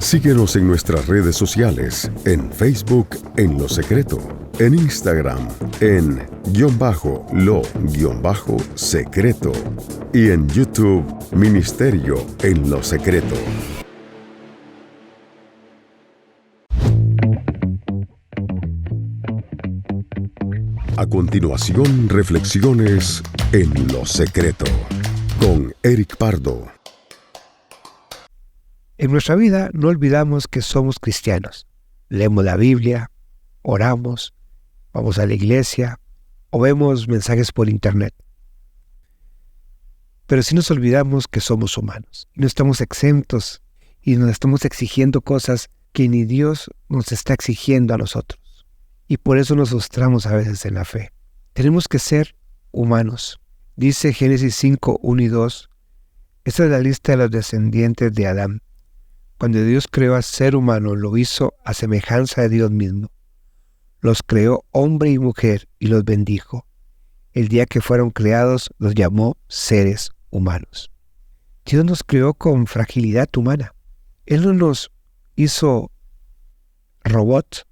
Síguenos en nuestras redes sociales, en Facebook en Lo Secreto, en Instagram en _lo_secreto y en YouTube Ministerio en Lo Secreto. A continuación, reflexiones en Lo Secreto con Eric Pardo. En nuestra vida no olvidamos que somos cristianos. Leemos la Biblia, oramos, vamos a la iglesia o vemos mensajes por internet. Pero sí nos olvidamos que somos humanos y no estamos exentos y nos estamos exigiendo cosas que ni Dios nos está exigiendo a nosotros. Y por eso nos frustramos a veces en la fe. Tenemos que ser humanos. Dice Génesis 5, 1 y 2. Esta es la lista de los descendientes de Adán. Cuando Dios creó al ser humano, lo hizo a semejanza de Dios mismo. Los creó hombre y mujer y los bendijo. El día que fueron creados, los llamó seres humanos. Dios nos creó con fragilidad humana. Él no nos hizo robots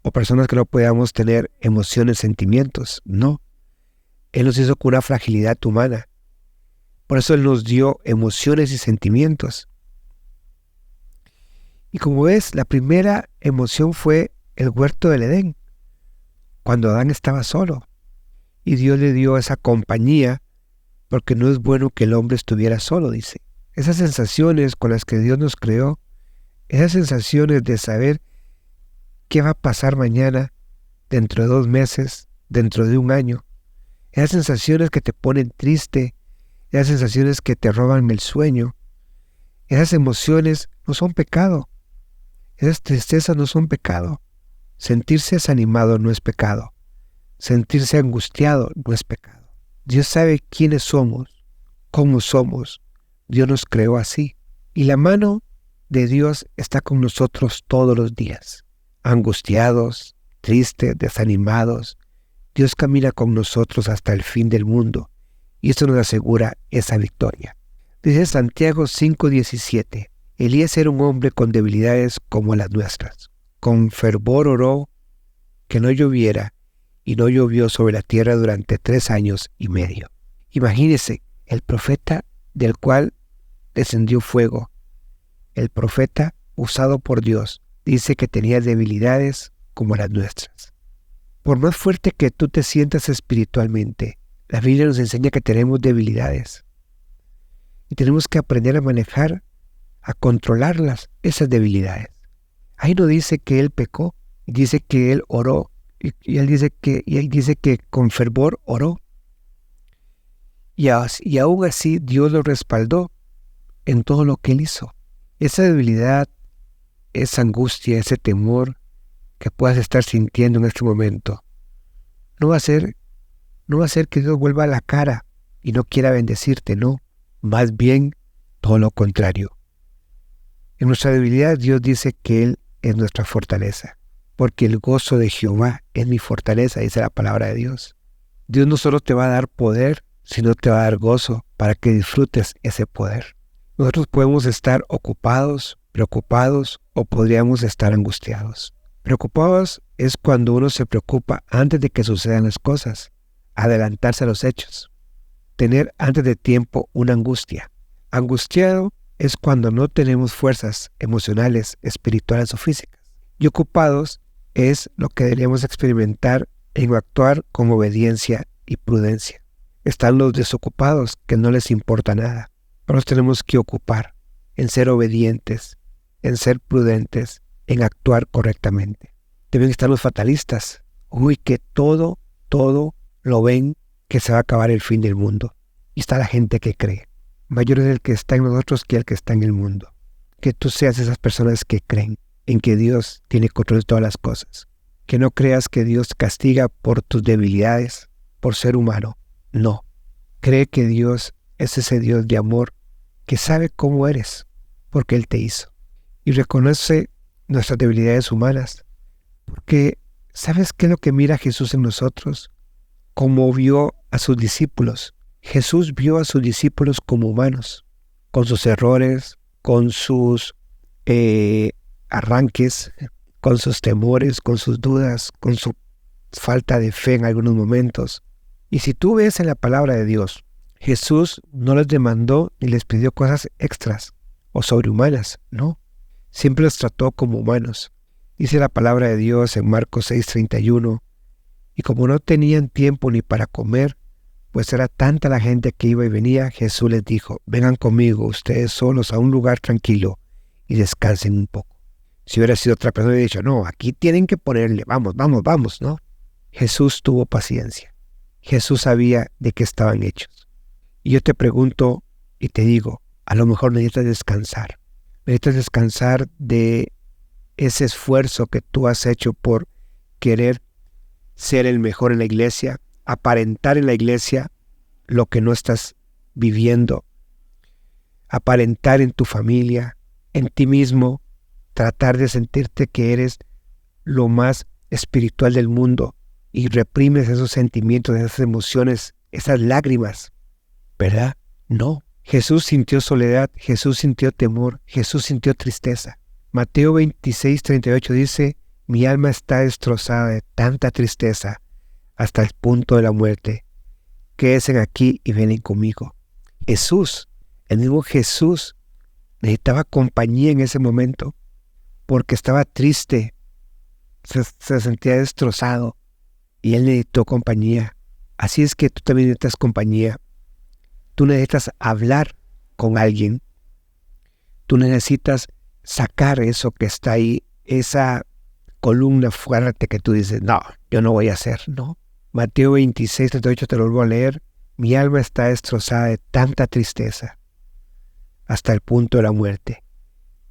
o personas que no podamos tener emociones, sentimientos. No. Él nos hizo con una fragilidad humana. Por eso Él nos dio emociones y sentimientos. Y como ves, la primera emoción fue el huerto del Edén, cuando Adán estaba solo. Y Dios le dio esa compañía, porque no es bueno que el hombre estuviera solo, dice. Esas sensaciones con las que Dios nos creó, esas sensaciones de saber qué va a pasar mañana, dentro de 2 meses, dentro de 1 año, esas sensaciones que te ponen triste, esas sensaciones que te roban el sueño, esas emociones no son pecado. Esas tristezas no son pecado. Sentirse desanimado no es pecado. Sentirse angustiado no es pecado. Dios sabe quiénes somos, cómo somos. Dios nos creó así. Y la mano de Dios está con nosotros todos los días. Angustiados, tristes, desanimados. Dios camina con nosotros hasta el fin del mundo. Y esto nos asegura esa victoria. Dice Santiago 5:17. Elías era un hombre con debilidades como las nuestras. Con fervor oró que no lloviera y no llovió sobre la tierra durante 3 años y medio. Imagínese, el profeta del cual descendió fuego, el profeta usado por Dios, dice que tenía debilidades como las nuestras. Por más fuerte que tú te sientas espiritualmente, la Biblia nos enseña que tenemos debilidades. Y tenemos que aprender a manejar, a controlarlas, esas debilidades. Ahí no dice que él pecó, dice que él oró, y él dice que con fervor oró. Y aún así Dios lo respaldó en todo lo que él hizo. Esa debilidad, esa angustia, ese temor que puedas estar sintiendo en este momento, no va a ser que Dios vuelva la cara y no quiera bendecirte, no. Más bien, todo lo contrario. En nuestra debilidad Dios dice que Él es nuestra fortaleza, porque el gozo de Jehová es mi fortaleza, dice la palabra de Dios. Dios no solo te va a dar poder, sino te va a dar gozo para que disfrutes ese poder. Nosotros podemos estar ocupados, preocupados o podríamos estar angustiados. Preocupados es cuando uno se preocupa antes de que sucedan las cosas, adelantarse a los hechos, tener antes de tiempo una angustia. Angustiado es cuando no tenemos fuerzas emocionales, espirituales o físicas. Y ocupados es lo que deberíamos experimentar en actuar con obediencia y prudencia. Están los desocupados que no les importa nada. Pero nos tenemos que ocupar en ser obedientes, en ser prudentes, en actuar correctamente. También están los fatalistas. Que todo lo ven que se va a acabar el fin del mundo. Y está la gente que cree. Mayor es el que está en nosotros que el que está en el mundo. Que tú seas esas personas que creen en que Dios tiene control de todas las cosas. Que no creas que Dios castiga por tus debilidades, por ser humano. No. Cree que Dios es ese Dios de amor que sabe cómo eres, porque Él te hizo. Y reconoce nuestras debilidades humanas, porque ¿sabes qué es lo que mira Jesús en nosotros? Como vio a sus discípulos. Jesús vio a sus discípulos como humanos, con sus errores, con sus arranques, con sus temores, con sus dudas, con su falta de fe en algunos momentos. Y si tú ves en la palabra de Dios, Jesús no les demandó ni les pidió cosas extras o sobrehumanas, no. Siempre los trató como humanos. Dice la palabra de Dios en Marcos 6:31, y como no tenían tiempo ni para comer, pues era tanta la gente que iba y venía, Jesús les dijo, vengan conmigo ustedes solos a un lugar tranquilo y descansen un poco. Si hubiera sido otra persona, hubiera dicho, no, aquí tienen que ponerle, vamos, ¿no? Jesús tuvo paciencia. Jesús sabía de qué estaban hechos. Y yo te pregunto y te digo, a lo mejor necesitas descansar. Necesitas descansar de ese esfuerzo que tú has hecho por querer ser el mejor en la iglesia, aparentar en la iglesia lo que no estás viviendo, aparentar en tu familia, en ti mismo, tratar de sentirte que eres lo más espiritual del mundo y reprimes esos sentimientos, esas emociones, esas lágrimas, ¿verdad? No. Jesús sintió soledad, Jesús sintió temor, Jesús sintió tristeza. Mateo 26:38 dice, mi alma está destrozada de tanta tristeza hasta el punto de la muerte. Quédense aquí y ven conmigo. Jesús, el mismo Jesús, necesitaba compañía en ese momento porque estaba triste, se sentía destrozado y él necesitó compañía. Así es que tú también necesitas compañía. Tú necesitas hablar con alguien. Tú necesitas sacar eso que está ahí, esa columna fuerte que tú dices, no, yo no voy a hacer, ¿no? Mateo 26:38 te lo vuelvo a leer. Mi alma está destrozada de tanta tristeza hasta el punto de la muerte.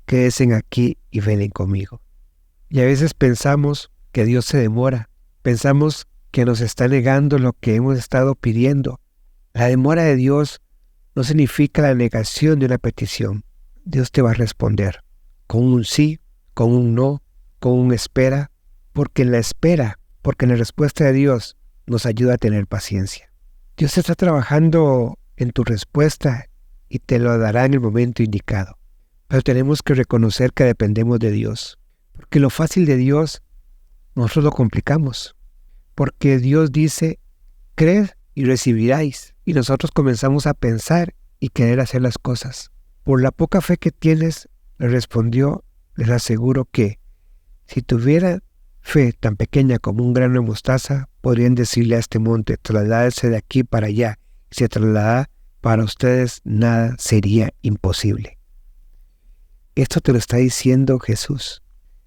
Quédense aquí y velen conmigo. Y a veces pensamos que Dios se demora. Pensamos que nos está negando lo que hemos estado pidiendo. La demora de Dios no significa la negación de una petición. Dios te va a responder con un sí, con un no, con un espera, porque en la respuesta de Dios nos ayuda a tener paciencia. Dios está trabajando en tu respuesta y te lo dará en el momento indicado. Pero tenemos que reconocer que dependemos de Dios, porque lo fácil de Dios nosotros lo complicamos, porque Dios dice, creed y recibiráis, y nosotros comenzamos a pensar y querer hacer las cosas. Por la poca fe que tienes, le respondió, les aseguro que si tuviera fe tan pequeña como un grano de mostaza, podrían decirle a este monte, trasládense de aquí para allá. Si se traslada, para ustedes nada sería imposible. Esto te lo está diciendo Jesús.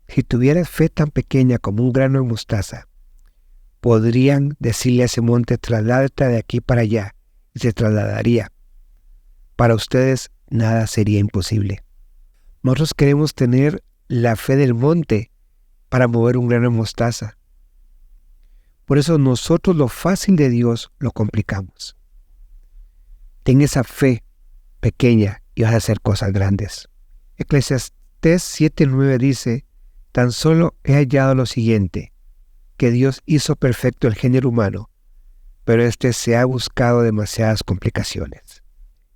Si tuvieras fe tan pequeña como un grano de mostaza, podrían decirle a ese monte, trasládate de aquí para allá, y se trasladaría. Para ustedes nada sería imposible. Nosotros queremos tener la fe del monte para mover un grano de mostaza. Por eso nosotros lo fácil de Dios lo complicamos. Ten esa fe pequeña y vas a hacer cosas grandes. Eclesiastés 7:9 dice, tan solo he hallado lo siguiente, que Dios hizo perfecto el género humano, pero este se ha buscado demasiadas complicaciones.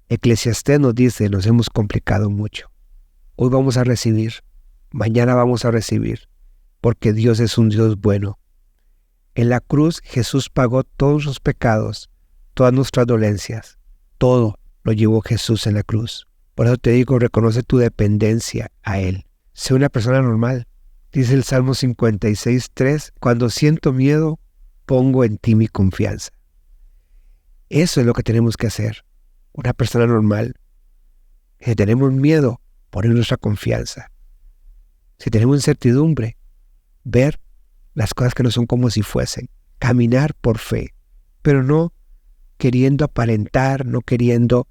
Eclesiastés nos dice, nos hemos complicado mucho. Hoy vamos a recibir, mañana vamos a recibir, porque Dios es un Dios bueno. En la cruz Jesús pagó todos los pecados, todas nuestras dolencias. Todo lo llevó Jesús en la cruz. Por eso te digo, reconoce tu dependencia a Él. Sé una persona normal. Dice el Salmo 56:3, cuando siento miedo, pongo en ti mi confianza. Eso es lo que tenemos que hacer. Una persona normal. Si tenemos miedo, poner nuestra confianza. Si tenemos incertidumbre, ver las cosas que no son como si fuesen. Caminar por fe, pero no queriendo aparentar, no queriendo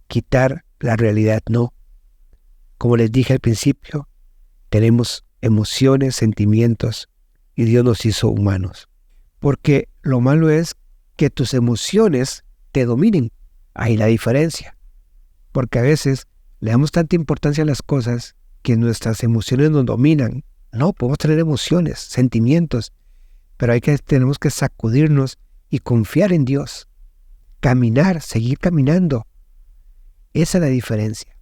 quitar la realidad, no. Como les dije al principio, tenemos emociones, sentimientos, y Dios nos hizo humanos. Porque lo malo es que tus emociones te dominen. Ahí la diferencia. Porque a veces le damos tanta importancia a las cosas que nuestras emociones nos dominan. No, podemos tener emociones, sentimientos, pero tenemos que sacudirnos y confiar en Dios. Caminar, seguir caminando. Esa es la diferencia.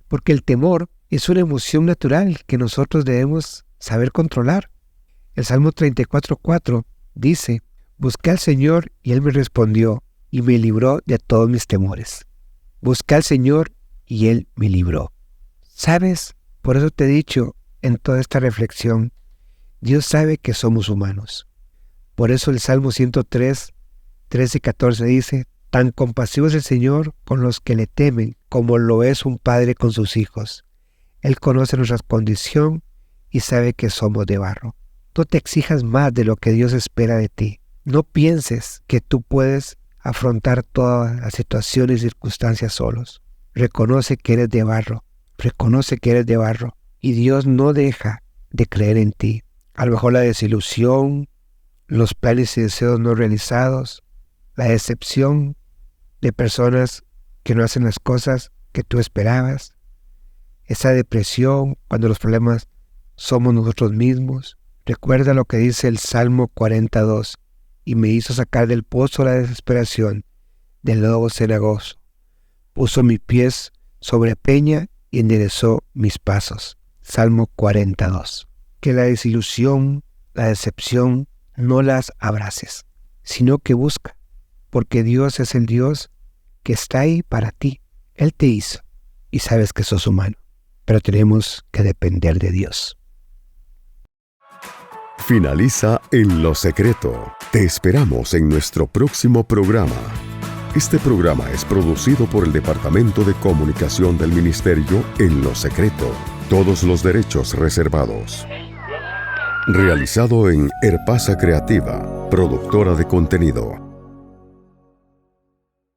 Porque el temor Es una emoción natural que nosotros debemos saber controlar. El Salmo 34:4 dice: busqué al Señor y Él me respondió y me libró de todos mis temores. Busqué al Señor y Él me libró. ¿Sabes? Por eso te he dicho en toda esta reflexión, Dios sabe que somos humanos. Por eso el Salmo 103, 13 y 14 dice: tan compasivo es el Señor con los que le temen, como lo es un padre con sus hijos. Él conoce nuestra condición y sabe que somos de barro. No te exijas más de lo que Dios espera de ti. No pienses que tú puedes afrontar todas las situaciones y circunstancias solos. Reconoce que eres de barro. Reconoce que eres de barro. Y Dios no deja de creer en ti. A lo mejor la desilusión, los planes y deseos no realizados, la decepción de personas que no hacen las cosas que tú esperabas, esa depresión cuando los problemas somos nosotros mismos. Recuerda lo que dice el Salmo 42: y me hizo sacar del pozo la desesperación, del lodo cenagoso. Puso mis pies sobre peña y enderezó mis pasos. Salmo 42. Que la desilusión, la decepción, no las abraces, sino que busca, porque Dios es el Dios que está ahí para ti. Él te hizo y sabes que sos humano, pero tenemos que depender de Dios. Finaliza En lo Secreto. Te esperamos en nuestro próximo programa. Este programa es producido por el Departamento de Comunicación del Ministerio En lo Secreto. Todos los derechos reservados. Realizado en Herpasa Creativa, productora de contenido.